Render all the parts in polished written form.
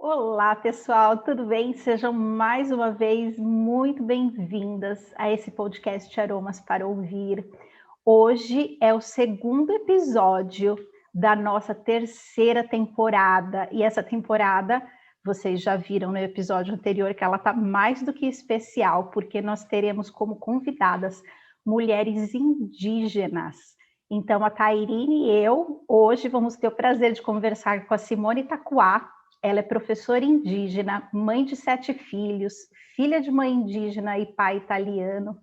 Olá, pessoal, tudo bem? Sejam mais uma vez muito bem-vindas a esse podcast Aromas para Ouvir. Hoje é o segundo episódio da nossa terceira temporada, e essa temporada, vocês já viram no episódio anterior que ela está mais do que especial, porque nós teremos como convidadas mulheres indígenas. Então, a Tairine e eu, hoje, vamos ter o prazer de conversar com a Simone Takuá. Ela é professora indígena, mãe de 7 filhos, filha de mãe indígena e pai italiano.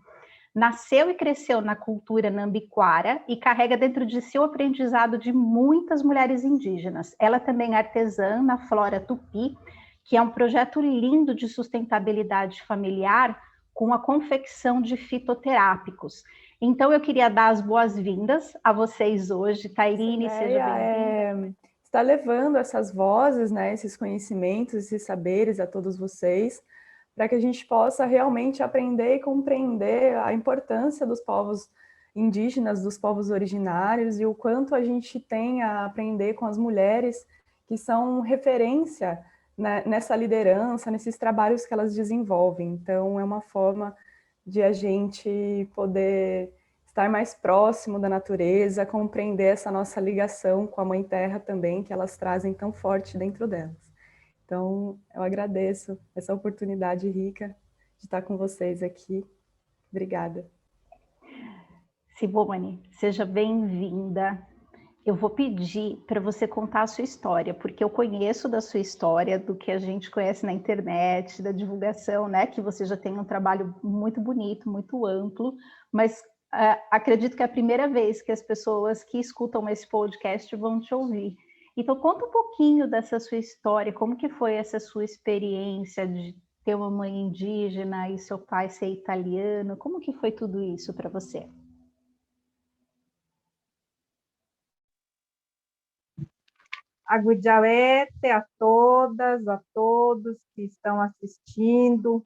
Nasceu e cresceu na cultura nambiquara e carrega dentro de si o aprendizado de muitas mulheres indígenas. Ela também é artesã na Flora Tupi, que é um projeto lindo de sustentabilidade familiar com a confecção de fitoterápicos. Então, eu queria dar as boas-vindas a vocês hoje. Tairine, seja bem-vinda. Está levando essas vozes, né, esses conhecimentos, esses saberes a todos vocês, para que a gente possa realmente aprender e compreender a importância dos povos indígenas, dos povos originários, e o quanto a gente tem a aprender com as mulheres que são referência, né, nessa liderança, nesses trabalhos que elas desenvolvem. Então, é uma forma de a gente poder estar mais próximo da natureza, compreender essa nossa ligação com a Mãe Terra também, que elas trazem tão forte dentro delas. Então, eu agradeço essa oportunidade rica de estar com vocês aqui. Obrigada. Simone, seja bem-vinda. Eu vou pedir para você contar a sua história, porque eu conheço da sua história, do que a gente conhece na internet, da divulgação, né? Que você já tem um trabalho muito bonito, muito amplo, mas acredito que é a primeira vez que as pessoas que escutam esse podcast vão te ouvir. Então, conta um pouquinho dessa sua história, como que foi essa sua experiência de ter uma mãe indígena e seu pai ser italiano, como que foi tudo isso para você? Aguidiauete a todas, a todos que estão assistindo.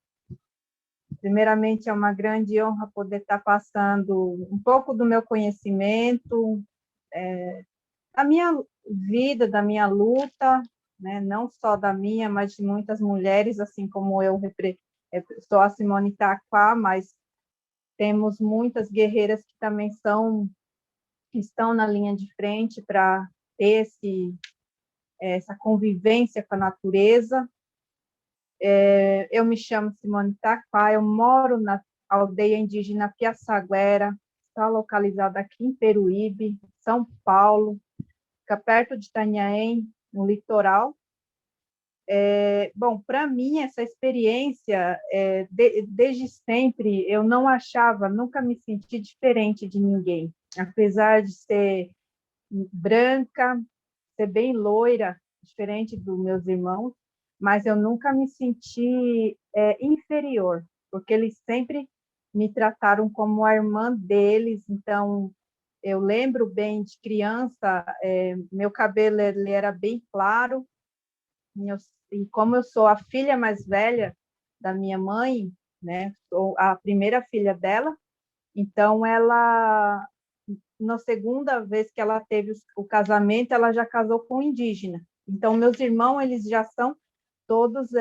Primeiramente, é uma grande honra poder estar passando um pouco do meu conhecimento, da minha vida, da minha luta, né? Não só da minha, mas de muitas mulheres, assim como eu sou a Simone Takuá, mas temos muitas guerreiras que também estão na linha de frente para ter essa convivência com a natureza. Eu me chamo Simone Takuá, eu moro na aldeia indígena Piaçaguera, está localizada aqui em Peruíbe, São Paulo, fica perto de Itanhaém, no litoral. Bom, para mim, essa experiência, desde sempre, eu não achava, nunca me senti diferente de ninguém, apesar de ser branca, ser bem loira, diferente dos meus irmãos, mas eu nunca me senti inferior, porque eles sempre me trataram como a irmã deles. Então, eu lembro bem de criança, meu cabelo ele era bem claro, e como eu sou a filha mais velha da minha mãe, né, sou a primeira filha dela, então ela, na segunda vez que ela teve o casamento, ela já casou com um indígena. Então, meus irmãos, eles já são todos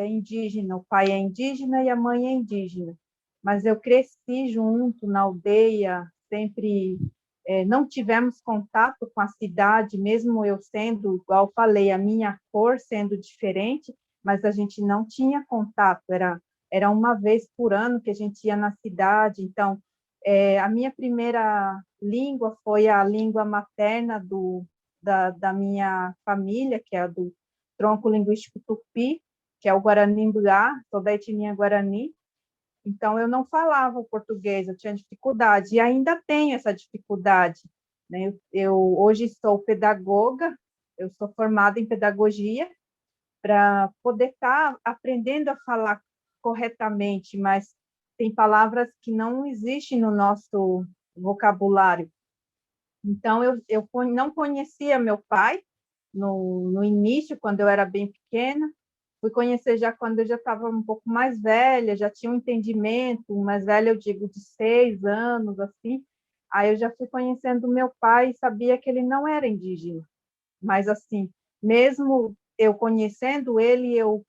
indígenas. O pai é indígena e a mãe é indígena. Mas eu cresci junto na aldeia, sempre não tivemos contato com a cidade, mesmo eu sendo, igual eu falei, a minha cor sendo diferente, mas a gente não tinha contato, era uma vez por ano que a gente ia na cidade. Então, a minha primeira língua foi a língua materna da minha família, que é do tronco linguístico tupi, que é o Guarani-Mbuá, sou da etnia Guarani. Então, eu não falava o português, eu tinha dificuldade, e ainda tenho essa dificuldade, né? Eu hoje sou pedagoga, eu sou formada em pedagogia, para poder estar aprendendo a falar corretamente, mas tem palavras que não existem no nosso vocabulário. Então, eu não conhecia meu pai no início, quando eu era bem pequena, fui conhecer já quando eu já estava um pouco mais velha, já tinha um entendimento, mais velha eu digo de 6 anos, assim, aí eu já fui conhecendo meu pai e sabia que ele não era indígena, mas assim, mesmo eu conhecendo ele, eu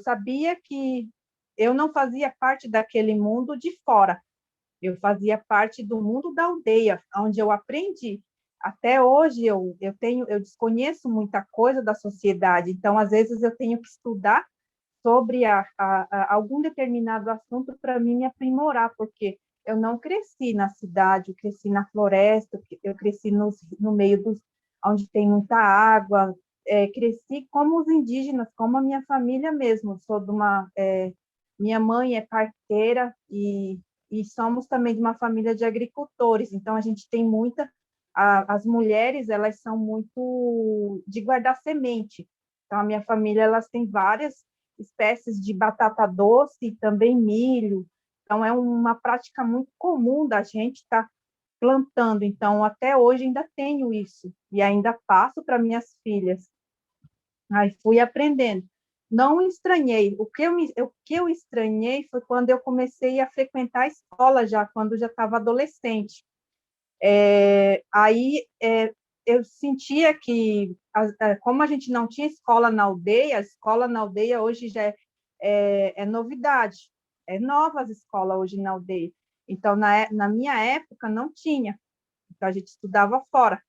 sabia que eu não fazia parte daquele mundo de fora, eu fazia parte do mundo da aldeia, onde eu aprendi. Até hoje eu desconheço muita coisa da sociedade, então às vezes eu tenho que estudar sobre algum determinado assunto para mim me aprimorar, porque eu não cresci na cidade, eu cresci na floresta, eu cresci no meio onde tem muita água, cresci como os indígenas, como a minha família mesmo. Sou de minha mãe é parteira e somos também de uma família de agricultores, então a gente tem as mulheres, elas são muito de guardar semente. Então, a minha família, elas têm várias espécies de batata doce e também milho. Então, é uma prática muito comum da gente estar plantando. Então, até hoje ainda tenho isso. E ainda passo para minhas filhas. Aí fui aprendendo. Não estranhei. O que eu estranhei foi quando eu comecei a frequentar a escola já, quando já estava adolescente. Aí eu sentia que, como a gente não tinha escola na aldeia, a escola na aldeia hoje já é novidade, é nova as escolas hoje na aldeia. Então, na minha época, não tinha. Então, a gente estudava fora,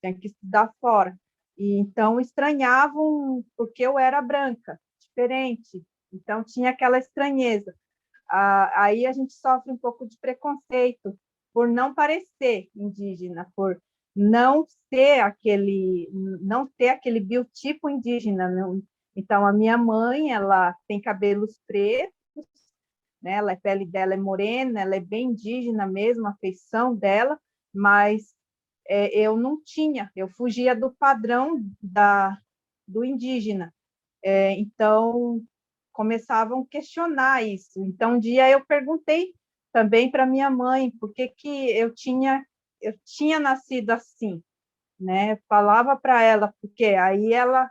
tinha que estudar fora. E, então, estranhavam porque eu era branca, diferente. Então, tinha aquela estranheza. Aí a gente sofre um pouco de preconceito por não parecer indígena, por não não ter aquele biotipo indígena. Não. Então, a minha mãe, ela tem cabelos pretos, né? A pele dela é morena, ela é bem indígena mesmo, a feição dela, mas eu não tinha, eu fugia do padrão do indígena. Então, começavam a questionar isso. Então, um dia eu perguntei também para minha mãe por que eu tinha nascido assim, né? Falava para ela, porque aí ela,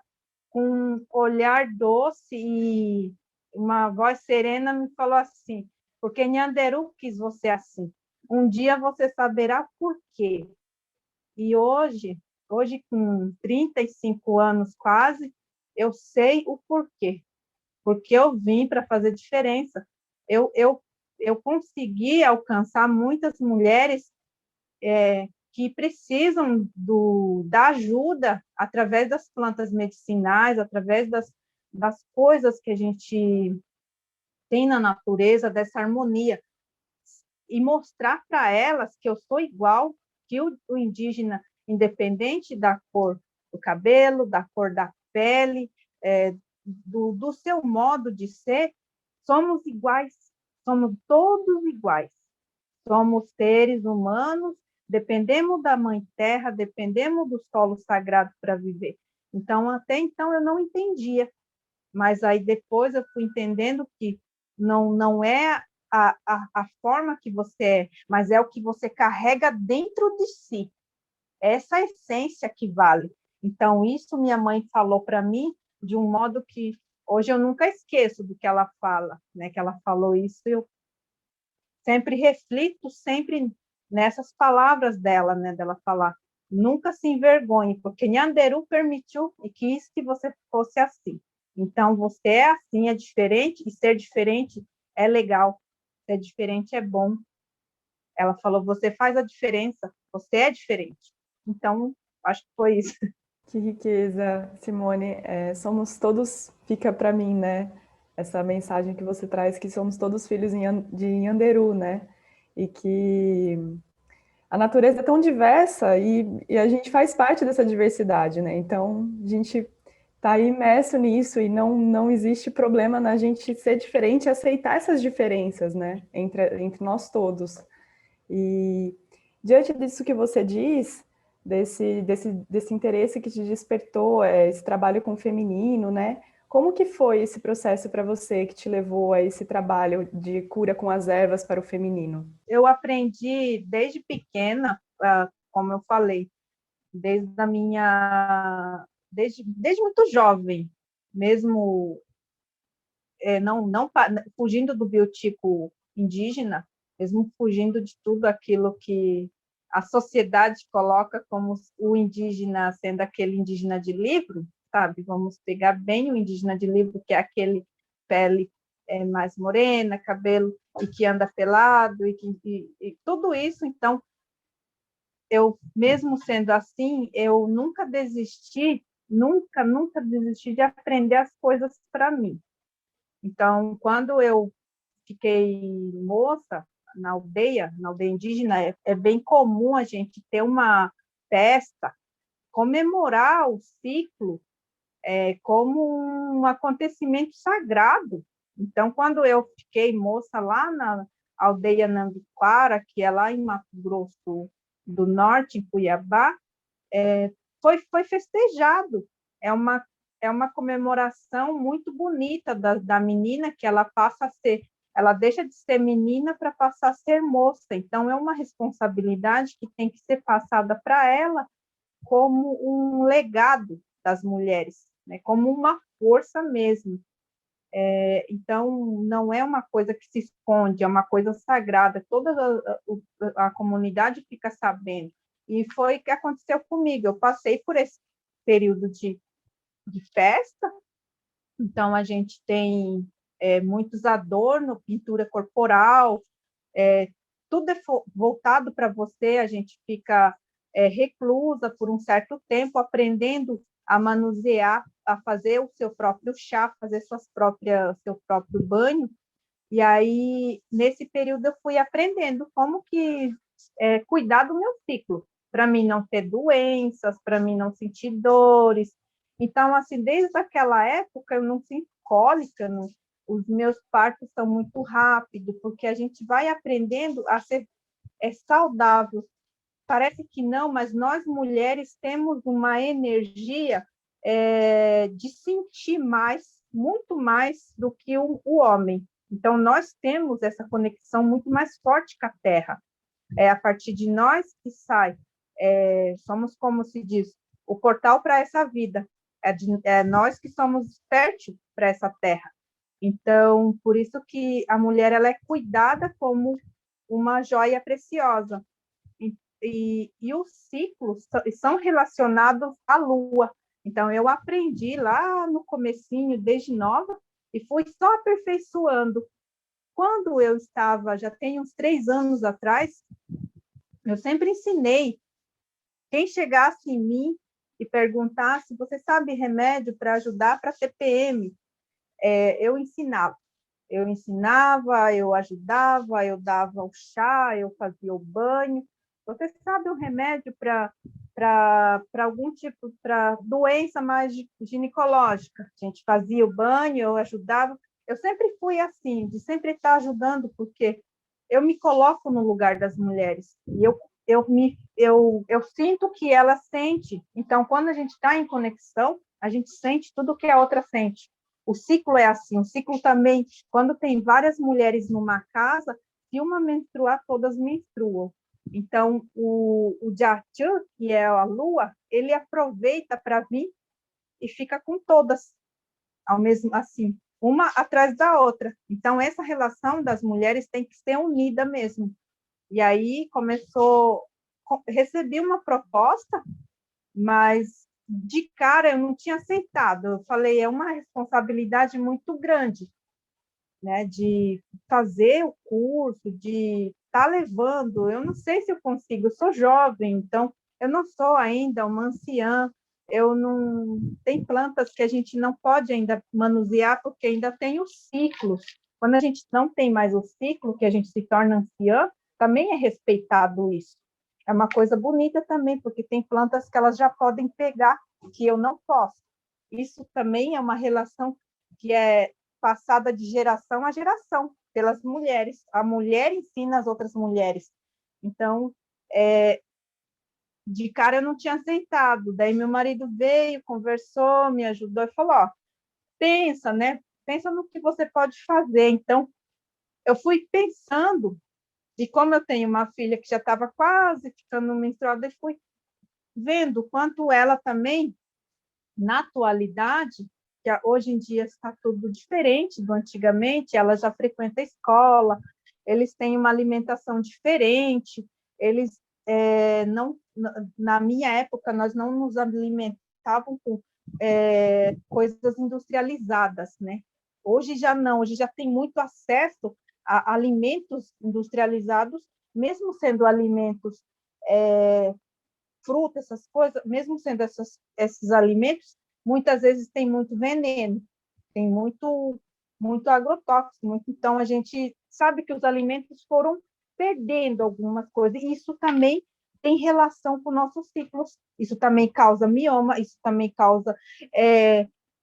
com um olhar doce e uma voz serena, me falou assim, porque Nhanderu quis você assim. Um dia você saberá por quê. E hoje com 35 anos quase, eu sei o porquê. Porque eu vim para fazer diferença. Eu consegui alcançar muitas mulheres que precisam da ajuda através das plantas medicinais, através das coisas que a gente tem na natureza, dessa harmonia, e mostrar para elas que eu sou igual que o indígena, independente da cor do cabelo, da cor da pele, do seu modo de ser, somos iguais, somos todos iguais. Somos seres humanos, dependemos da Mãe Terra, dependemos do solo sagrado para viver. Então, até então, eu não entendia, mas aí depois eu fui entendendo que não é a forma que você é, mas é o que você carrega dentro de si. Essa essência que vale. Então, isso minha mãe falou para mim de um modo que hoje eu nunca esqueço do que ela fala, né? Que ela falou isso, eu sempre reflito sempre nessas palavras dela, né? Dela falar, nunca se envergonhe, porque Nhanderu permitiu e quis que você fosse assim. Então, você é assim, é diferente, e ser diferente é legal, ser diferente é bom. Ela falou, você faz a diferença, você é diferente. Então, acho que foi isso. Que riqueza, Simone. Somos todos, fica para mim, né? Essa mensagem que você traz, que somos todos filhos de Nhanderu, né? E que a natureza é tão diversa e a gente faz parte dessa diversidade, né? Então, a gente está imerso nisso e não existe problema na gente ser diferente e aceitar essas diferenças, né? Entre nós todos. E diante disso que você diz, desse interesse que te despertou, esse trabalho com o feminino, né? Como que foi esse processo para você que te levou a esse trabalho de cura com as ervas para o feminino? Eu aprendi desde pequena, como eu falei, desde muito jovem, mesmo não fugindo do biotipo indígena, mesmo fugindo de tudo aquilo que a sociedade coloca como o indígena sendo aquele indígena de livro, sabe? Vamos pegar bem o indígena de livro, que é aquele pele mais morena, cabelo e que anda pelado e tudo isso. Então, eu, mesmo sendo assim, eu nunca desisti, nunca desisti de aprender as coisas para mim. Então, quando eu fiquei moça na aldeia indígena, é bem comum a gente ter uma festa, comemorar o ciclo como um acontecimento sagrado. Então, quando eu fiquei moça lá na aldeia Nambiquara, que é lá em Mato Grosso do Norte, em Cuiabá, foi festejado. É uma comemoração muito bonita da menina, que ela passa a ser, ela deixa de ser menina para passar a ser moça. Então, é uma responsabilidade que tem que ser passada para ela como um legado das mulheres, né? Como uma força mesmo. Então, não é uma coisa que se esconde, é uma coisa sagrada. Toda a comunidade fica sabendo. E foi o que aconteceu comigo. Eu passei por esse período de festa, então a gente tem muitos adornos, pintura corporal, tudo é voltado para você, a gente fica reclusa por um certo tempo, aprendendo a manusear, a fazer o seu próprio chá, fazer seu próprio banho. E aí, nesse período, eu fui aprendendo como que cuidar do meu ciclo, para mim não ter doenças, para mim não sentir dores. Então, assim, desde aquela época, eu não sinto cólica, não, os meus partos são muito rápidos, porque a gente vai aprendendo a ser saudável. Parece que não, mas nós mulheres temos uma energia de sentir mais, muito mais do que o homem. Então, nós temos essa conexão muito mais forte com a Terra. É a partir de nós que sai. Somos, como se diz, o portal para essa vida. É nós que somos fértil para essa Terra. Então, por isso que a mulher ela é cuidada como uma joia preciosa. E os ciclos são relacionados à lua. Então, eu aprendi lá no comecinho, desde nova, e fui só aperfeiçoando. Quando eu estava, já tem uns 3 anos atrás, eu sempre ensinei. Quem chegasse em mim e perguntasse, você sabe remédio para ajudar para TPM? Eu ensinava. Eu ajudava, eu dava o chá, eu fazia o banho. Você sabe um remédio para algum tipo, para doença mais ginecológica? A gente fazia o banho, eu ajudava. Eu sempre fui assim, de sempre estar ajudando, porque eu me coloco no lugar das mulheres. E eu sinto que ela sente. Então, quando a gente está em conexão, a gente sente tudo que a outra sente. O ciclo é assim, o ciclo também, quando tem várias mulheres numa casa, se uma menstruar, todas menstruam. Então, o Jiaqian, que é a lua, ele aproveita para vir e fica com todas, ao mesmo assim, uma atrás da outra. Então, essa relação das mulheres tem que ser unida mesmo. E aí recebi uma proposta, mas de cara eu não tinha aceitado. Eu falei, é uma responsabilidade muito grande, né, de fazer o curso, de estar levando. Eu não sei se eu consigo, eu sou jovem, então eu não sou ainda uma anciã, eu não tem plantas que a gente não pode ainda manusear porque ainda tem os ciclos. Quando a gente não tem mais o ciclo, que a gente se torna anciã, também é respeitado isso. É uma coisa bonita também, porque tem plantas que elas já podem pegar, que eu não posso. Isso também é uma relação que é passada de geração a geração, pelas mulheres. A mulher ensina as outras mulheres. Então, de cara eu não tinha aceitado. Daí meu marido veio, conversou, me ajudou e falou, ó, pensa, né? Pensa no que você pode fazer. Então, eu fui pensando, e como eu tenho uma filha que já estava quase ficando menstruada, eu fui vendo quanto ela também, na atualidade, que hoje em dia está tudo diferente do antigamente, ela já frequenta a escola, eles têm uma alimentação diferente, eles não, na minha época, nós não nos alimentavam com coisas industrializadas, né? Hoje já não, hoje já tem muito acesso a alimentos industrializados, mesmo sendo alimentos, frutas, essas coisas, mesmo sendo esses alimentos, muitas vezes tem muito veneno, tem muito agrotóxico. Então, a gente sabe que os alimentos foram perdendo algumas coisas, e isso também tem relação com nossos ciclos, isso também causa mioma, isso também causa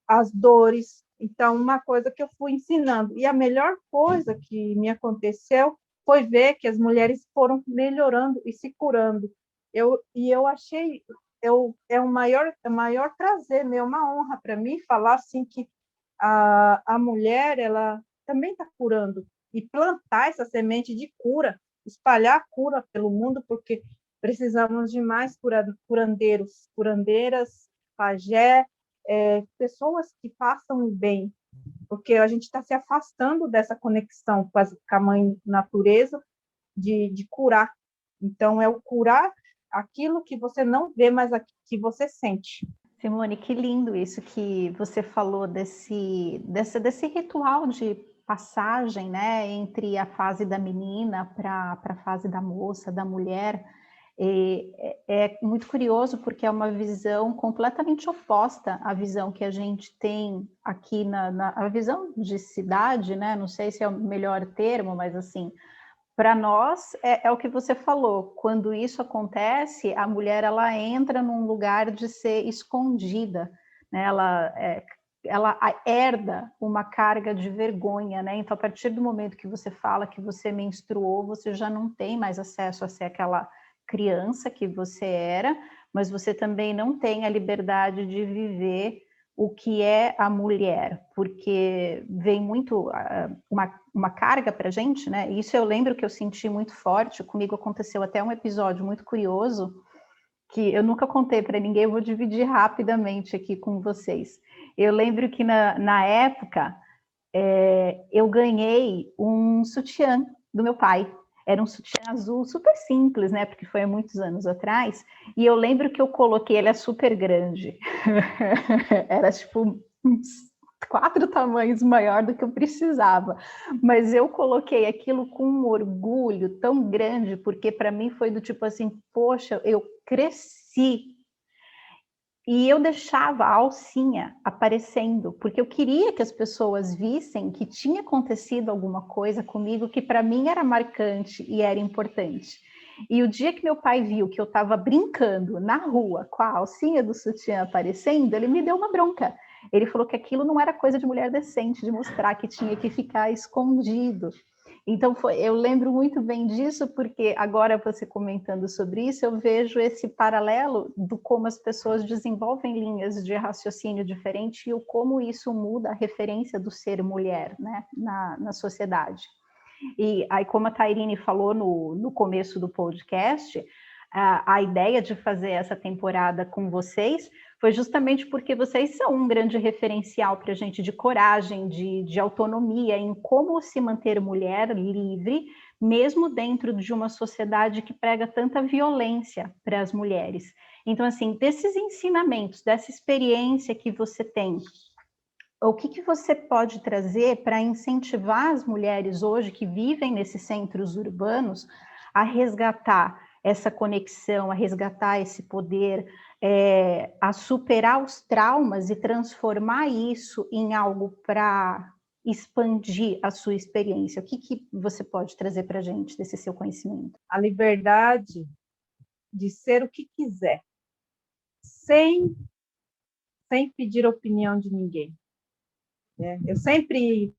as dores. Então, uma coisa que eu fui ensinando, e a melhor coisa que me aconteceu foi ver que as mulheres foram melhorando e se curando. Eu achei, é o maior prazer, é uma honra para mim falar assim que a mulher, ela também está curando, e plantar essa semente de cura, espalhar a cura pelo mundo, porque precisamos de mais curandeiros, curandeiras, pajé, pessoas que façam o bem, porque a gente está se afastando dessa conexão com a mãe natureza, de curar. Então, é o curar aquilo que você não vê, mas aquilo que você sente. Simone, que lindo isso que você falou desse ritual de passagem, né, entre a fase da menina para a fase da moça, da mulher. É muito curioso porque é uma visão completamente oposta à visão que a gente tem aqui a visão de cidade, né? Não sei se é o melhor termo, mas assim, para nós é o que você falou. Quando isso acontece, a mulher ela entra num lugar de ser escondida, né? Ela herda uma carga de vergonha, né? Então, a partir do momento que você fala que você menstruou, você já não tem mais acesso a ser aquela criança que você era, mas você também não tem a liberdade de viver o que é a mulher, porque vem muito uma carga para a gente, né? Isso eu lembro que eu senti muito forte. Comigo aconteceu até um episódio muito curioso, que eu nunca contei para ninguém, eu vou dividir rapidamente aqui com vocês. Eu lembro que na época eu ganhei um sutiã do meu pai. Era um sutiã azul super simples, né? Porque foi há muitos anos atrás. E eu lembro que eu coloquei, ele é super grande. Era tipo uns 4 tamanhos maior do que eu precisava. Mas eu coloquei aquilo com um orgulho tão grande, porque para mim foi do tipo assim, poxa, eu cresci. E eu deixava a alcinha aparecendo, porque eu queria que as pessoas vissem que tinha acontecido alguma coisa comigo que para mim era marcante e era importante. E o dia que meu pai viu que eu estava brincando na rua com a alcinha do sutiã aparecendo, ele me deu uma bronca. Ele falou que aquilo não era coisa de mulher decente, de mostrar que tinha que ficar escondido. Então, eu lembro muito bem disso, porque agora você comentando sobre isso, eu vejo esse paralelo do como as pessoas desenvolvem linhas de raciocínio diferente e o como isso muda a referência do ser mulher, né, na sociedade. E aí, como a Tairine falou no começo do podcast, a ideia de fazer essa temporada com vocês foi justamente porque vocês são um grande referencial para a gente de coragem, de autonomia, em como se manter mulher livre, mesmo dentro de uma sociedade que prega tanta violência para as mulheres. Então, assim, desses ensinamentos, dessa experiência que você tem, o que você pode trazer para incentivar as mulheres hoje que vivem nesses centros urbanos a resgatar essa conexão, a resgatar esse poder, a superar os traumas e transformar isso em algo para expandir a sua experiência? O que você pode trazer para a gente desse seu conhecimento? A liberdade de ser o que quiser, sem pedir opinião de ninguém. Eu sempre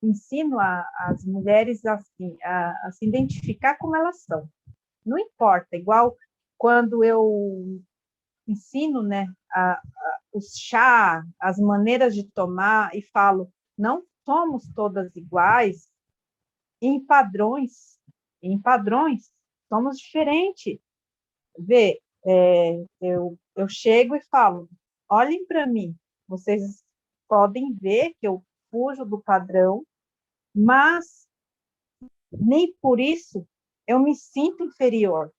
ensino as mulheres assim, a se identificar como elas são. Não importa, igual quando eu ensino, né, o chá, as maneiras de tomar, e falo, não somos todas iguais em padrões, somos diferentes. Vê, eu chego e falo, olhem para mim, vocês podem ver que eu fujo do padrão, mas nem por isso eu me sinto inferior.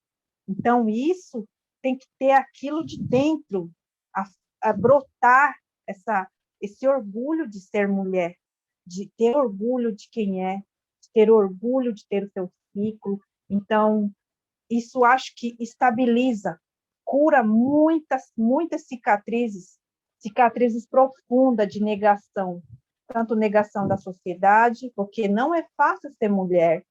Então, isso tem que ter aquilo de dentro, brotar esse orgulho de ser mulher, de ter orgulho de quem é, de ter orgulho de ter o seu ciclo. Então, isso acho que estabiliza, cura muitas cicatrizes profundas de negação, tanto negação da sociedade, porque não é fácil ser mulher.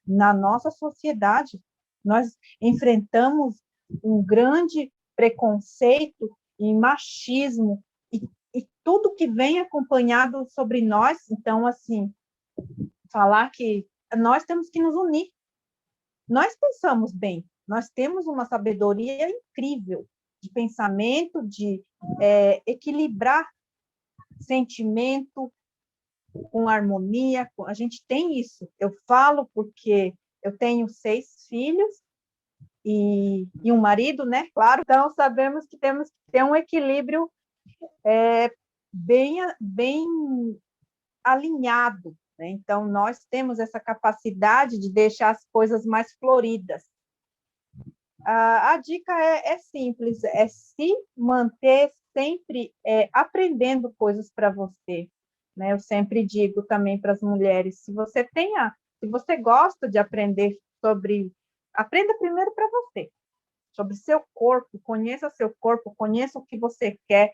Na nossa sociedade, nós enfrentamos um grande preconceito e machismo, e tudo que vem acompanhado sobre nós. Então, assim, falar que nós temos que nos unir. Nós pensamos bem, nós temos uma sabedoria incrível de pensamento, de equilibrar sentimento com harmonia. A gente tem isso. Eu falo porque eu tenho 6 filhos e um marido, né? Claro. Então, sabemos que temos que ter um equilíbrio bem alinhado, né? Então, nós temos essa capacidade de deixar as coisas mais floridas. A dica é simples, é se manter sempre aprendendo coisas para você, né? Eu sempre digo também para as mulheres, se você gosta de aprender aprenda primeiro para você, sobre seu corpo, conheça o que você quer,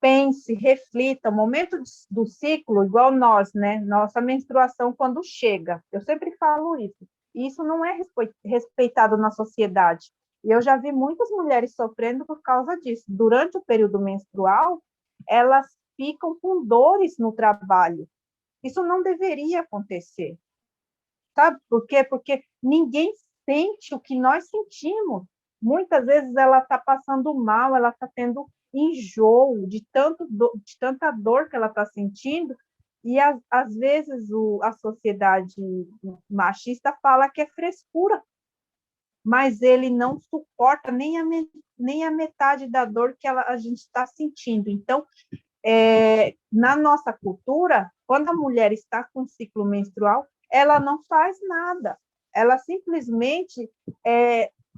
pense, reflita. O momento do ciclo, igual nós, né? Nossa menstruação quando chega, eu sempre falo isso. E isso não é respeitado na sociedade. E eu já vi muitas mulheres sofrendo por causa disso. Durante o período menstrual, elas ficam com dores no trabalho. Isso não deveria acontecer. Sabe por quê? Porque ninguém sente o que nós sentimos. Muitas vezes ela está passando mal, ela está tendo enjoo de tanta dor que ela está sentindo, e às vezes a sociedade machista fala que é frescura, mas ele não suporta nem a metade da dor que a gente está sentindo. Então, na nossa cultura, quando a mulher está com ciclo menstrual, ela não faz nada, ela simplesmente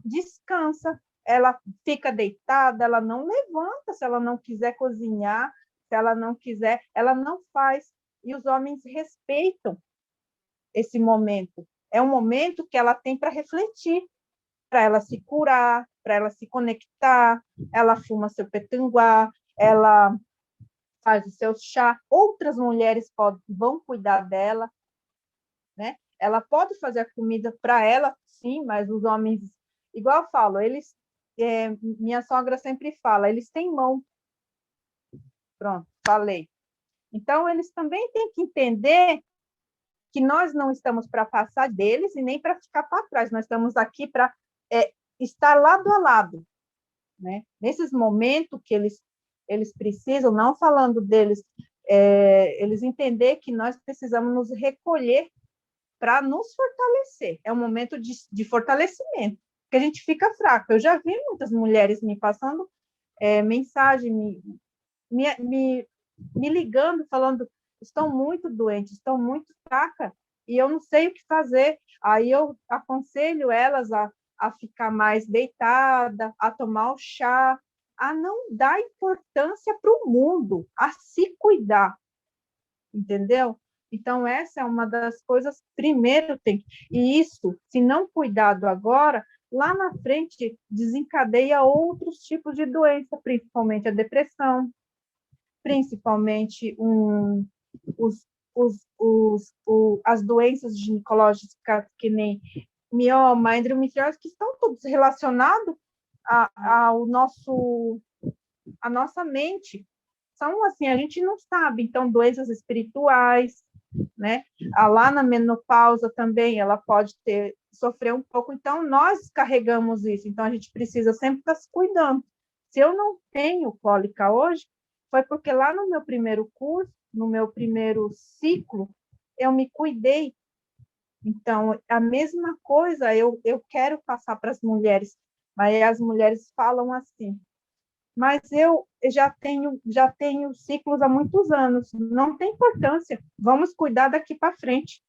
descansa, ela fica deitada, ela não levanta se ela não quiser cozinhar, se ela não quiser, ela não faz. E os homens respeitam esse momento. É um momento que ela tem para refletir, para ela se curar, para ela se conectar. Ela fuma seu petanguá, ela faz o seu chá. Outras mulheres vão cuidar dela, né? Ela pode fazer a comida para ela, sim, mas os homens, igual eu falo, minha sogra sempre fala, eles têm mão. Pronto, falei. Então, eles também têm que entender que nós não estamos para passar deles e nem para ficar para trás, nós estamos aqui para estar lado a lado, né? Nesses momentos que eles precisam, não falando deles, eles entender que nós precisamos nos recolher para nos fortalecer. É um momento de fortalecimento, que a gente fica fraco. Eu já vi muitas mulheres me passando mensagem, me ligando, falando, estão muito doentes, estão muito fracas, e eu não sei o que fazer. Aí eu aconselho elas a ficar mais deitada, a tomar o chá, a não dar importância para o mundo, a se cuidar, entendeu? Então, essa é uma das coisas, primeiro tem. E isso, se não cuidado agora, lá na frente desencadeia outros tipos de doença, principalmente a depressão, principalmente as doenças ginecológicas, que nem mioma, endometriose, que estão todos relacionados à nossa mente. São assim, a gente não sabe. Então, doenças espirituais, né? Lá na menopausa também, ela pode sofrer um pouco. Então, nós carregamos isso. Então, a gente precisa sempre estar se cuidando. Se eu não tenho cólica hoje, foi porque lá no meu primeiro curso, no meu primeiro ciclo, eu me cuidei. Então, a mesma coisa eu quero passar para as mulheres, mas as mulheres falam assim, mas eu já tenho ciclos há muitos anos, não tem importância, vamos cuidar daqui para frente,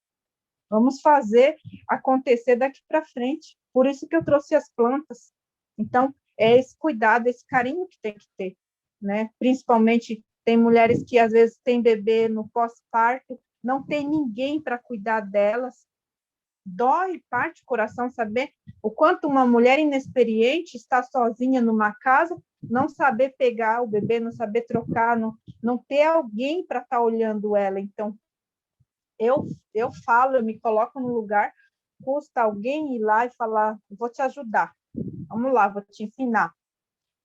vamos fazer acontecer daqui para frente. Por isso que eu trouxe as plantas. Então, é esse cuidado, esse carinho que tem que ter. né? Principalmente tem mulheres que às vezes têm bebê no pós-parto, não tem ninguém para cuidar delas. Dói, parte o coração saber o quanto uma mulher inexperiente está sozinha numa casa, não saber pegar o bebê, não saber trocar, não ter alguém para estar olhando ela. Então, eu falo, eu me coloco no lugar, custa alguém ir lá e falar, vou te ajudar, vamos lá, vou te ensinar.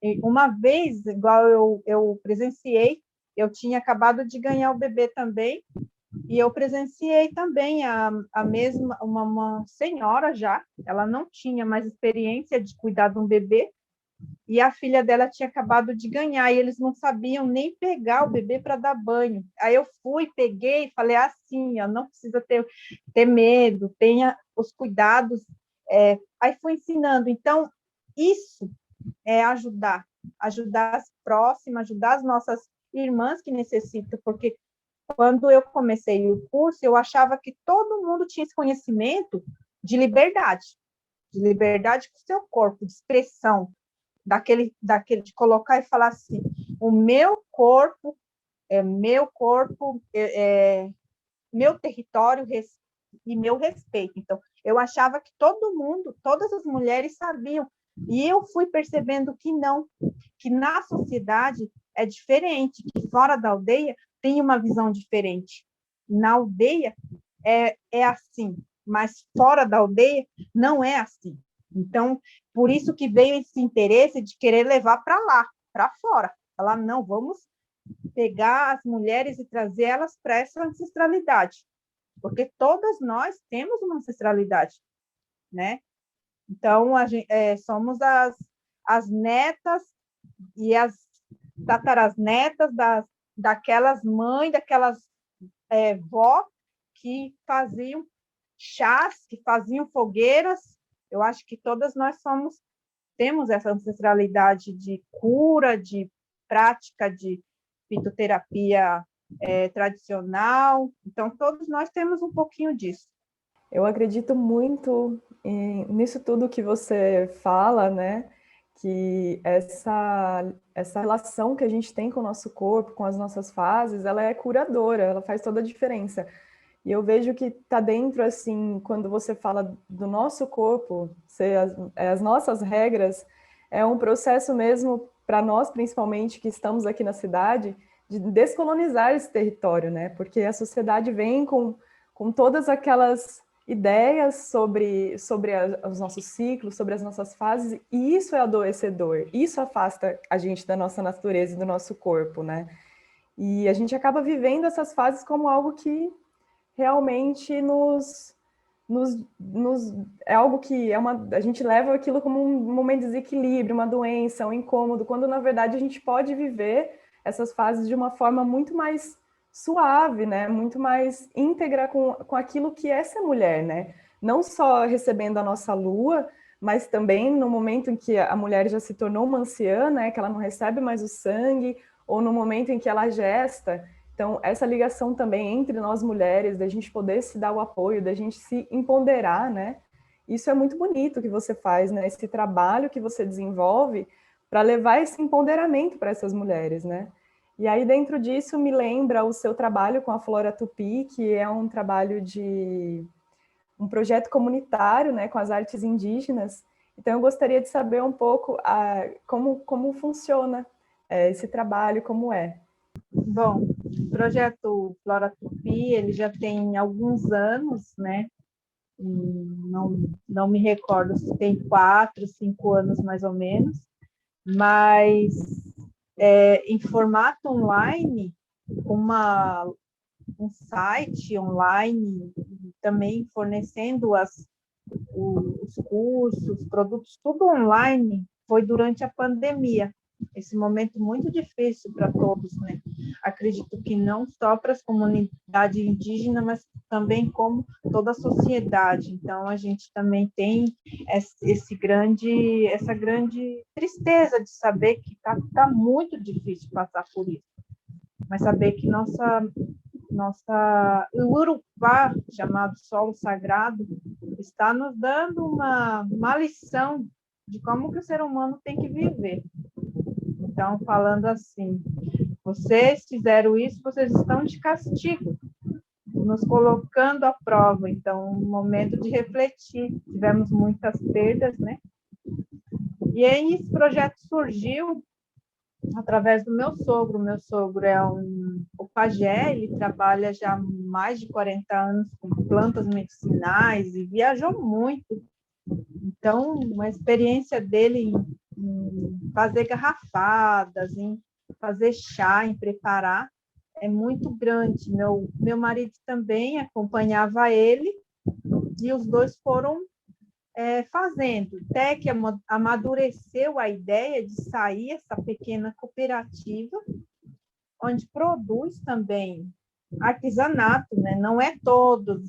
E uma vez, igual eu presenciei, eu tinha acabado de ganhar o bebê também, e eu presenciei também a mesma, uma senhora já, ela não tinha mais experiência de cuidar de um bebê, e a filha dela tinha acabado de ganhar, e eles não sabiam nem pegar o bebê para dar banho. Aí eu fui, peguei e falei assim, ó, não precisa ter medo, tenha os cuidados. Aí fui ensinando. Então, isso é ajudar as próximas, ajudar as nossas irmãs que necessitam, porque quando eu comecei o curso, eu achava que todo mundo tinha esse conhecimento de liberdade com o seu corpo, de expressão, daquele de colocar e falar assim, o meu corpo é meu corpo, meu território e meu respeito. Então, eu achava que todo mundo, todas as mulheres sabiam, e eu fui percebendo que não, que na sociedade é diferente, que fora da aldeia tem uma visão diferente. Na aldeia é assim, mas fora da aldeia não é assim. Então, por isso que veio esse interesse de querer levar para lá, para fora. Falar, não, vamos pegar as mulheres e trazer elas para essa ancestralidade. Porque todas nós temos uma ancestralidade, né? Então, somos as netas e as tatarasnetas daquelas mães, daquelas vó que faziam chás, que faziam fogueiras. Eu acho que todas nós temos essa ancestralidade de cura, de prática de fitoterapia tradicional. Então, todos nós temos um pouquinho disso. Eu acredito muito nisso tudo que você fala, né? Que essa relação que a gente tem com o nosso corpo, com as nossas fases, ela é curadora, ela faz toda a diferença. E eu vejo que está dentro, assim, quando você fala do nosso corpo, ser as nossas regras, é um processo mesmo, para nós, principalmente, que estamos aqui na cidade, de descolonizar esse território, né? Porque a sociedade vem com todas aquelas ideias sobre os nossos ciclos, sobre as nossas fases, e isso é adoecedor, isso afasta a gente da nossa natureza e do nosso corpo, né? E a gente acaba vivendo essas fases como algo que realmente é algo que a gente leva aquilo como um momento de desequilíbrio, uma doença, um incômodo, quando na verdade a gente pode viver essas fases de uma forma muito mais suave, né? Muito mais íntegra com aquilo que é ser mulher, né? Não só recebendo a nossa lua, mas também no momento em que a mulher já se tornou uma anciã, né? Que ela não recebe mais o sangue, ou no momento em que ela gesta. Então, essa ligação também entre nós mulheres, da gente poder se dar o apoio, da gente se empoderar, né? Isso é muito bonito que você faz, né? Esse trabalho que você desenvolve para levar esse empoderamento para essas mulheres, né? E aí, dentro disso, me lembra o seu trabalho com a Flora Tupi, que é um trabalho de um projeto comunitário, né, com as artes indígenas. Então, eu gostaria de saber um pouco como funciona esse trabalho, como é. Bom, o projeto Flora Tupi, ele já tem alguns anos, né? Não me recordo se tem 4, 5 anos mais ou menos, mas em formato online, um site online, também fornecendo os cursos, produtos, tudo online, foi durante a pandemia. Esse momento muito difícil para todos, né? Acredito que não só para as comunidades indígenas, mas também como toda a sociedade. Então, a gente também tem essa grande tristeza de saber que tá muito difícil passar por isso. Mas saber que o Urupá, chamado solo sagrado, está nos dando uma lição de como que o ser humano tem que viver. Então, falando assim, vocês fizeram isso, vocês estão de castigo, nos colocando à prova. Então, um momento de refletir. Tivemos muitas perdas, né? E aí, esse projeto surgiu através do meu sogro. Meu sogro é o pajé, ele trabalha já há mais de 40 anos com plantas medicinais e viajou muito. Então, a experiência dele em fazer garrafadas, em fazer chá, em preparar, é muito grande. Meu marido também acompanhava ele e os dois foram fazendo, até que amadureceu a ideia de sair essa pequena cooperativa, onde produz também artesanato, né? Não é todos,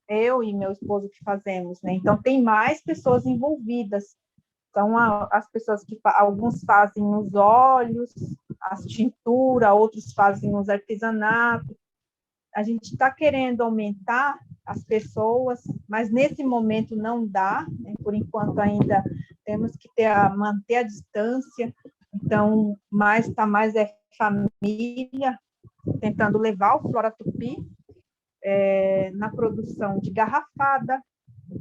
eu e meu esposo que fazemos, né? Então, tem mais pessoas envolvidas. Então, as pessoas que alguns fazem os óleos, as tinturas, outros fazem os artesanatos. A gente está querendo aumentar as pessoas, mas nesse momento não dá, né? Por enquanto ainda temos que manter a distância. Então, está mais família tentando levar o Flora Tupi na produção de garrafada.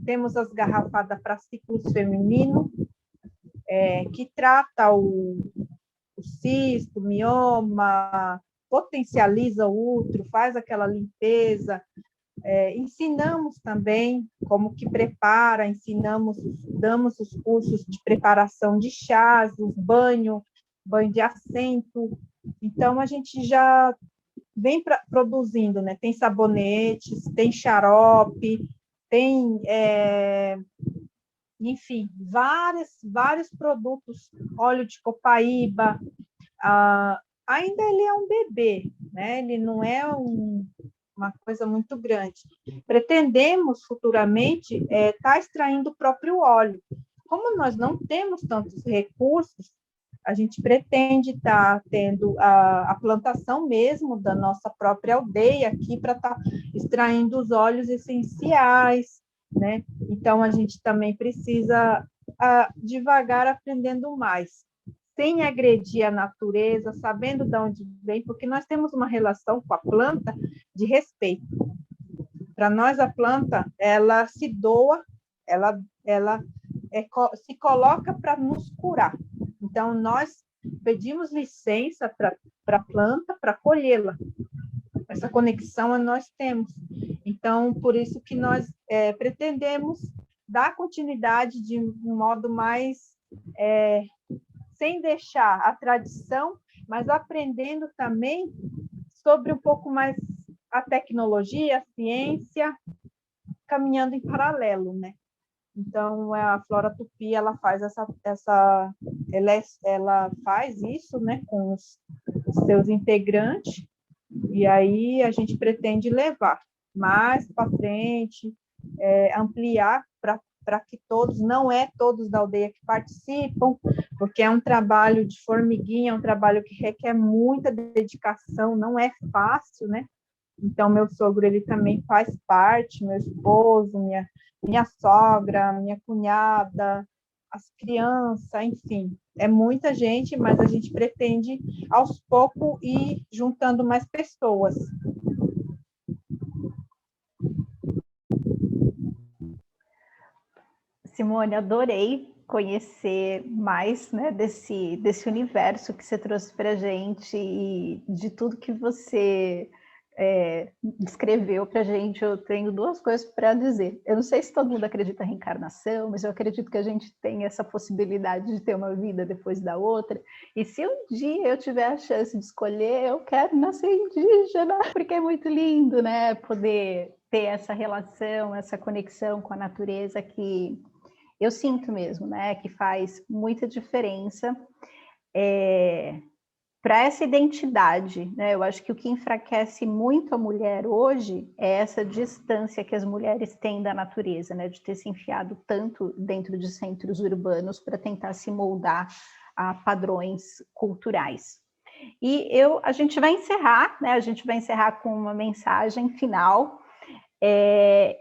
Temos as garrafadas para ciclos femininos, que trata o cisto, mioma, potencializa o útero, faz aquela limpeza. Ensinamos também como que prepara, damos os cursos de preparação de chás, banho de assento. Então, a gente já vem produzindo, né? Tem sabonetes, tem xarope, tem, enfim, vários produtos, óleo de copaíba. Ainda ele é um bebê, né? Ele não é uma coisa muito grande. Pretendemos futuramente estar extraindo o próprio óleo. Como nós não temos tantos recursos, a gente pretende estar tendo a plantação mesmo da nossa própria aldeia aqui para estar extraindo os óleos essenciais, né? Então, a gente também precisa devagar aprendendo mais, sem agredir a natureza, sabendo de onde vem, porque nós temos uma relação com a planta de respeito. Para nós, a planta, ela se doa, ela se coloca para nos curar. Então, nós pedimos licença para a planta, para colhê-la. Essa conexão nós temos. Então, por isso que nós pretendemos dar continuidade de um modo mais... sem deixar a tradição, mas aprendendo também sobre um pouco mais a tecnologia, a ciência, caminhando em paralelo, né? Então, a Flora Tupi, ela faz ela faz isso, né, com os seus integrantes, e aí a gente pretende levar mais para frente, ampliar para que todos, não é todos da aldeia que participam, porque é um trabalho de formiguinha, é um trabalho que requer muita dedicação, não é fácil, né? Então, meu sogro, ele também faz parte, meu esposo, minha sogra, minha cunhada, as crianças, enfim, é muita gente, mas a gente pretende, aos poucos, ir juntando mais pessoas. Simone, adorei conhecer mais, né, desse universo que você trouxe para a gente e de tudo que você descreveu para a gente. Eu tenho duas coisas para dizer. Eu não sei se todo mundo acredita em reencarnação, mas eu acredito que a gente tem essa possibilidade de ter uma vida depois da outra. E se um dia eu tiver a chance de escolher, eu quero nascer indígena, porque é muito lindo, né, poder ter essa relação, essa conexão com a natureza que eu sinto mesmo, né, que faz muita diferença para essa identidade, né? Eu acho que o que enfraquece muito a mulher hoje é essa distância que as mulheres têm da natureza, né, de ter se enfiado tanto dentro de centros urbanos para tentar se moldar a padrões culturais. E a gente vai encerrar, né? A gente vai encerrar com uma mensagem final.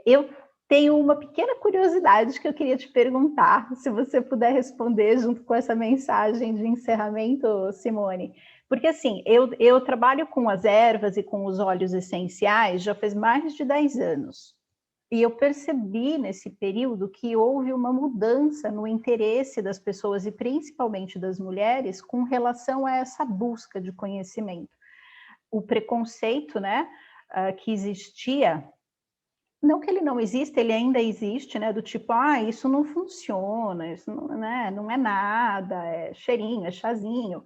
Eu tenho uma pequena curiosidade que eu queria te perguntar, se você puder responder junto com essa mensagem de encerramento, Simone. Porque, assim, eu trabalho com as ervas e com os óleos essenciais já faz mais de 10 anos. E eu percebi nesse período que houve uma mudança no interesse das pessoas, e principalmente das mulheres, com relação a essa busca de conhecimento. O preconceito, né, que existia, não que ele não exista, ele ainda existe, né, do tipo, isso não funciona, isso não, né, não é nada, é cheirinho, é chazinho.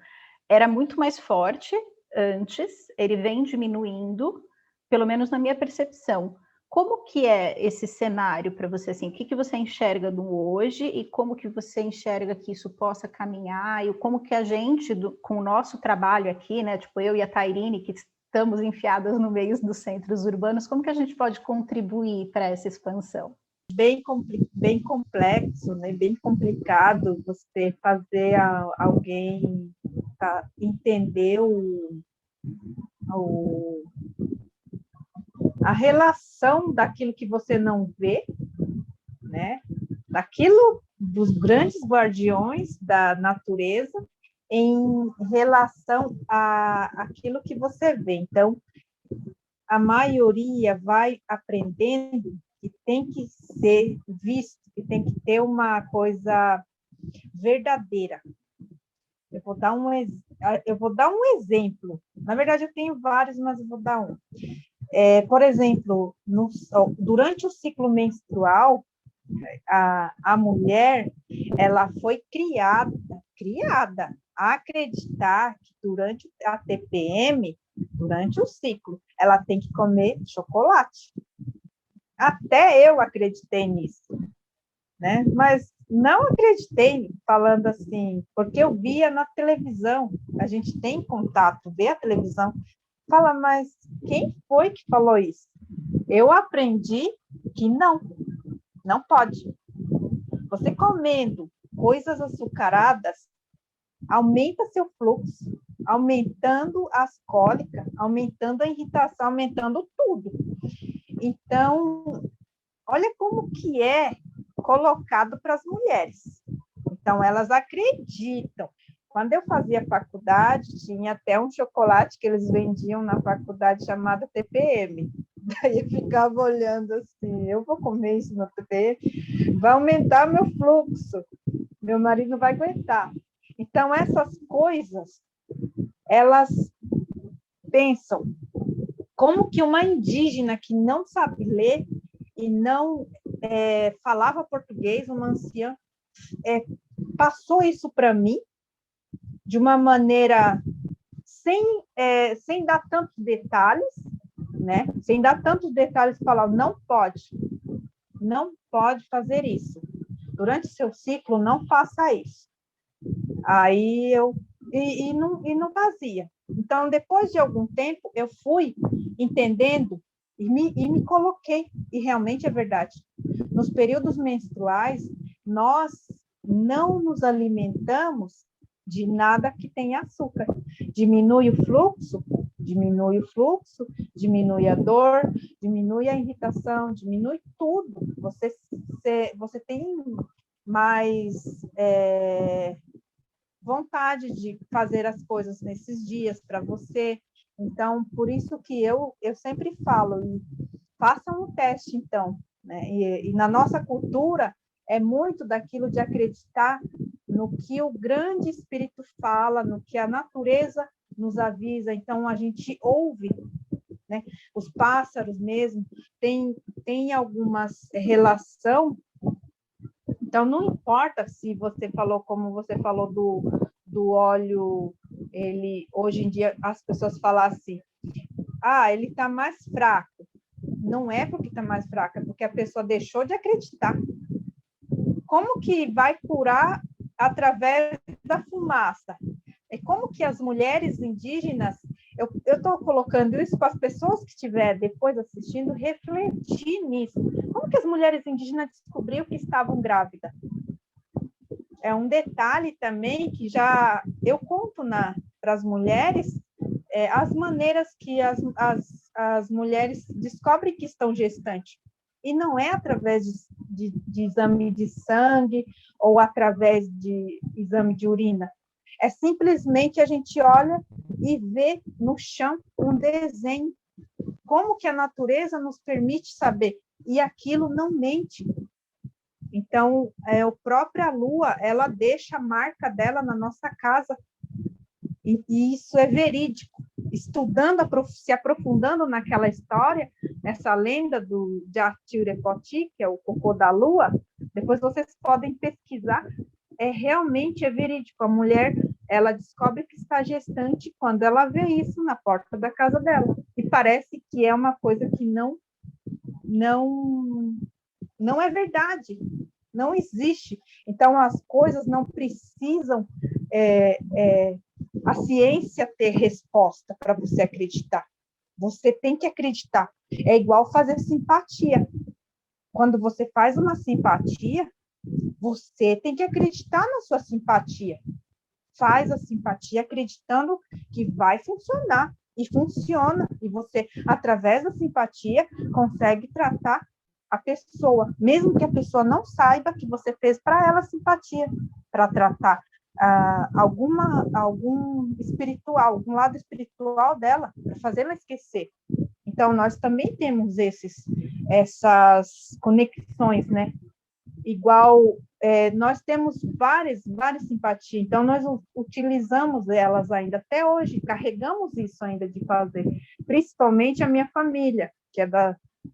Era muito mais forte antes, ele vem diminuindo, pelo menos na minha percepção. Como que é esse cenário para você, assim? O que você enxerga no hoje e como que você enxerga que isso possa caminhar e como que a gente, com o nosso trabalho aqui, né, tipo eu e a Tairine, que estamos enfiadas no meio dos centros urbanos, como que a gente pode contribuir para essa expansão? Bem complexo, né? Bem complicado você fazer alguém entender a relação daquilo que você não vê, né? Daquilo dos grandes guardiões da natureza em relação àquilo que você vê. Então, a maioria vai aprendendo que tem que ser visto, que tem que ter uma coisa verdadeira. Eu vou dar um exemplo. Na verdade, eu tenho vários, mas eu vou dar um. Por exemplo, durante o ciclo menstrual, a mulher, ela foi criada a acreditar que durante a TPM, durante o ciclo, ela tem que comer chocolate. Até eu acreditei nisso, né? Mas não acreditei falando assim, porque eu via na televisão, a gente tem contato, vê a televisão, fala, mas quem foi que falou isso? Eu aprendi que não pode. Você comendo coisas açucaradas, aumenta seu fluxo, aumentando as cólicas, aumentando a irritação, aumentando tudo. Então, olha como que é colocado para as mulheres. Então, elas acreditam. Quando eu fazia faculdade, tinha até um chocolate que eles vendiam na faculdade chamado TPM. Daí eu ficava olhando assim, eu vou comer isso no TPM, vai aumentar meu fluxo, meu marido não vai aguentar. Então, essas coisas, elas pensam como que uma indígena que não sabe ler e não falava português, uma anciã, passou isso para mim de uma maneira sem dar tantos detalhes, né? Sem dar tantos detalhes, falar, não pode fazer isso. Durante o seu ciclo, não faça isso. Aí eu não fazia. Então, depois de algum tempo, eu fui entendendo e me coloquei, e realmente é verdade. Nos períodos menstruais, nós não nos alimentamos de nada que tenha açúcar. Diminui o fluxo, diminui a dor, diminui a irritação, diminui tudo. Você tem mais vontade de fazer as coisas nesses dias para você. Então, por isso que eu sempre falo, façam um teste, então, né? E na nossa cultura, é muito daquilo de acreditar no que o grande espírito fala, no que a natureza nos avisa. Então, a gente ouve, né? Os pássaros mesmo, tem alguma relação. Então, não importa se você falou, como você falou do óleo, hoje em dia as pessoas falam assim, ele está mais fraco. Não é porque está mais fraca, é porque a pessoa deixou de acreditar. Como que vai curar através da fumaça? É como que as mulheres indígenas, eu estou colocando isso para as pessoas que estiverem depois assistindo, refletir nisso. Como que as mulheres indígenas descobriram que estavam grávidas? É um detalhe também que já eu conto para as mulheres, as maneiras que as mulheres descobrem que estão gestantes. e não é através de exame de sangue ou através de exame de urina. É simplesmente a gente olha e vê no chão um desenho. Como que a natureza nos permite saber? E aquilo não mente. Então, a própria lua, ela deixa a marca dela na nossa casa. E isso é verídico. Estudando, se aprofundando naquela história, essa lenda de Arthur et Coty, que é o cocô da lua, depois vocês podem pesquisar, realmente é verídico. A mulher, ela descobre que está gestante quando ela vê isso na porta da casa dela. E parece que é uma coisa que não é verdade, não existe. Então, as coisas não precisam a ciência ter resposta para você acreditar. Você tem que acreditar. É igual fazer simpatia. Quando você faz uma simpatia, você tem que acreditar na sua simpatia. Faz a simpatia acreditando que vai funcionar. E funciona. E você, através da simpatia, consegue tratar a pessoa, mesmo que a pessoa não saiba que você fez para ela simpatia, para tratar algum espiritual, algum lado espiritual dela, para fazê-la esquecer. Então, nós também temos essas conexões, né? Igual, nós temos várias simpatias, então nós utilizamos elas ainda até hoje, carregamos isso ainda de fazer, principalmente a minha família, que é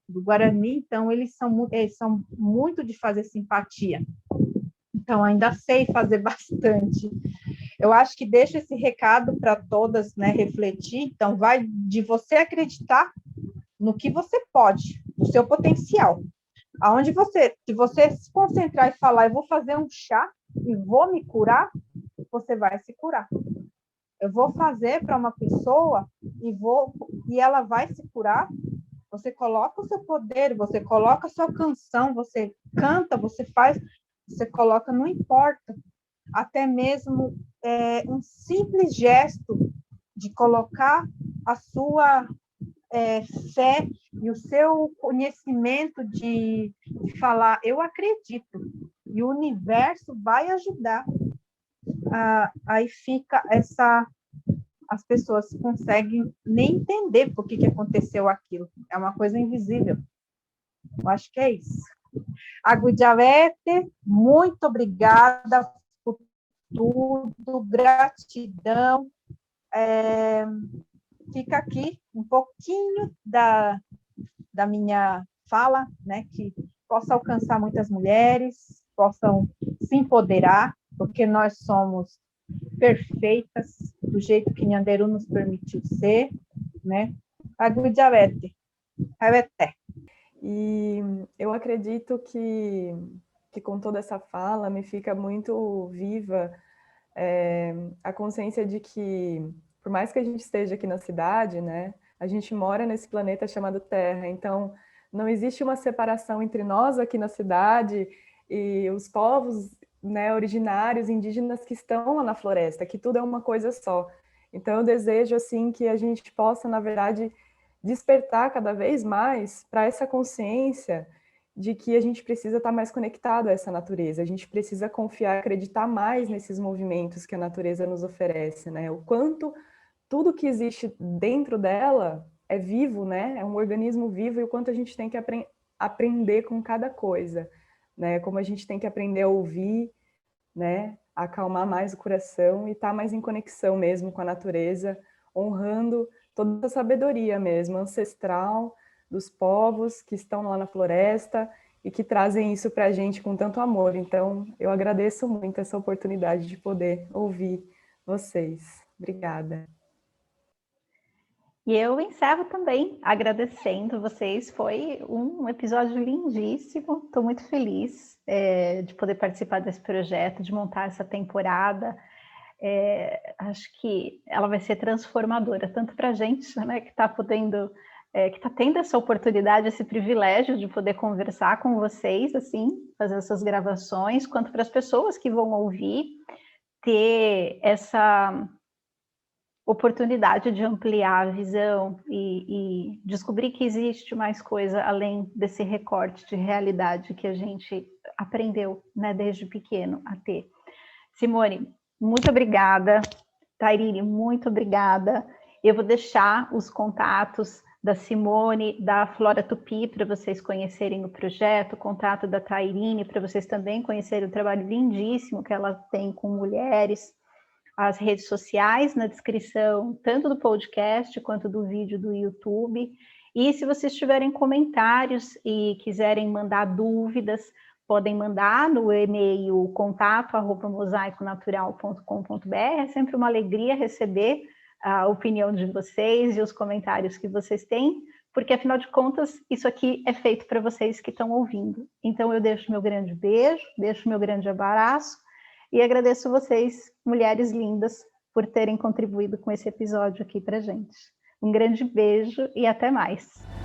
do Guarani, então eles são muito de fazer simpatia. Então, ainda sei fazer bastante. Eu acho que deixo esse recado para todas, né, refletir. Então, vai de você acreditar no que você pode, no seu potencial. Se você se concentrar e falar, eu vou fazer um chá e vou me curar, você vai se curar. Eu vou fazer para uma pessoa e ela vai se curar. Você coloca o seu poder, você coloca a sua canção, você canta, você faz, você coloca, não importa. Até mesmo um simples gesto de colocar a sua fé e o seu conhecimento de falar, eu acredito, e o universo vai ajudar. Aí fica as pessoas conseguem nem entender por que aconteceu aquilo. É uma coisa invisível. Eu acho que é isso. Agudiavete, muito obrigada por tudo, gratidão. Fica aqui um pouquinho da minha fala, né, que possa alcançar muitas mulheres, possam se empoderar, porque nós somos perfeitas do jeito que Nyanderu nos permitiu ser, né? Agudiavete, Aveté. E eu acredito que com toda essa fala me fica muito viva a consciência de que, por mais que a gente esteja aqui na cidade, né, a gente mora nesse planeta chamado Terra, então não existe uma separação entre nós aqui na cidade e os povos, né, originários, indígenas que estão lá na floresta, que tudo é uma coisa só. Então eu desejo assim que a gente possa, na verdade, despertar cada vez mais para essa consciência de que a gente precisa estar mais conectado a essa natureza, a gente precisa confiar, acreditar mais nesses movimentos que a natureza nos oferece, né? O quanto tudo que existe dentro dela é vivo, né? É um organismo vivo, e o quanto a gente tem que aprender com cada coisa, né? Como a gente tem que aprender a ouvir, né? A acalmar mais o coração e estar mais em conexão mesmo com a natureza, honrando toda a sabedoria mesmo, ancestral, dos povos que estão lá na floresta e que trazem isso para a gente com tanto amor. Então, eu agradeço muito essa oportunidade de poder ouvir vocês. Obrigada. E eu encerro também agradecendo vocês. Foi um episódio lindíssimo. Estou muito feliz de poder participar desse projeto, de montar essa temporada. Acho que ela vai ser transformadora, tanto para a gente, né, que está podendo... que está tendo essa oportunidade, esse privilégio de poder conversar com vocês, assim, fazer essas gravações, quanto para as pessoas que vão ouvir, ter oportunidade de ampliar a visão e descobrir que existe mais coisa além desse recorte de realidade que a gente aprendeu, né, desde pequeno a ter. Simone, muito obrigada. Tairine, muito obrigada. Eu vou deixar os contatos da Simone, da Flora Tupi, para vocês conhecerem o projeto, o contato da Tairine, para vocês também conhecerem o trabalho lindíssimo que ela tem com mulheres, as redes sociais na descrição, tanto do podcast quanto do vídeo do YouTube. E se vocês tiverem comentários e quiserem mandar dúvidas, podem mandar no e-mail contato@mosaiconatural.com.br. É sempre uma alegria receber a opinião de vocês e os comentários que vocês têm, porque afinal de contas, isso aqui é feito para vocês que estão ouvindo. Então eu deixo meu grande beijo, deixo meu grande abraço e agradeço vocês, mulheres lindas, por terem contribuído com esse episódio aqui para gente. Um grande beijo e até mais.